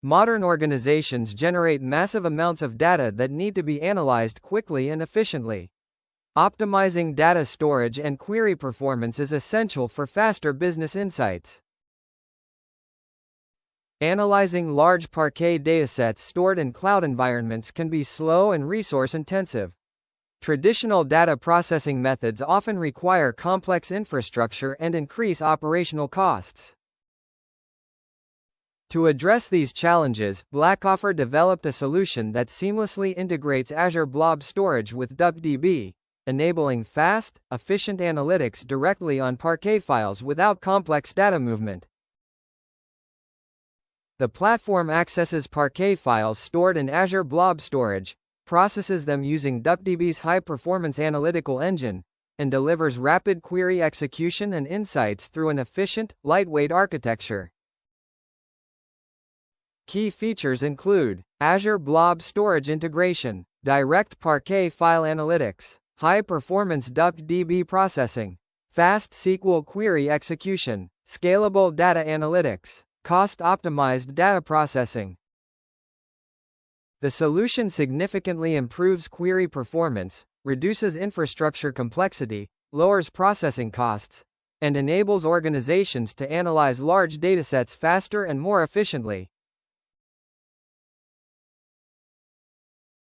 Modern organizations generate massive amounts of data that need to be analyzed quickly and efficiently. Optimizing data storage and query performance is essential for faster business insights. Analyzing large Parquet datasets stored in cloud environments can be slow and resource-intensive. Traditional data processing methods often require complex infrastructure and increase operational costs. To address these challenges, Blackover developed a solution that seamlessly integrates Azure Blob storage with DuckDB, enabling fast, efficient analytics directly on Parquet files without complex data movement. The platform accesses Parquet files stored in Azure Blob storage, processes them using DuckDB's high-performance analytical engine, and delivers rapid query execution and insights through an efficient, lightweight architecture. Key features include Azure Blob storage integration, direct Parquet file analytics, high-performance DuckDB processing, fast SQL query execution, scalable data analytics, cost-optimized data processing. The solution significantly improves query performance, reduces infrastructure complexity, lowers processing costs, and enables organizations to analyze large datasets faster and more efficiently.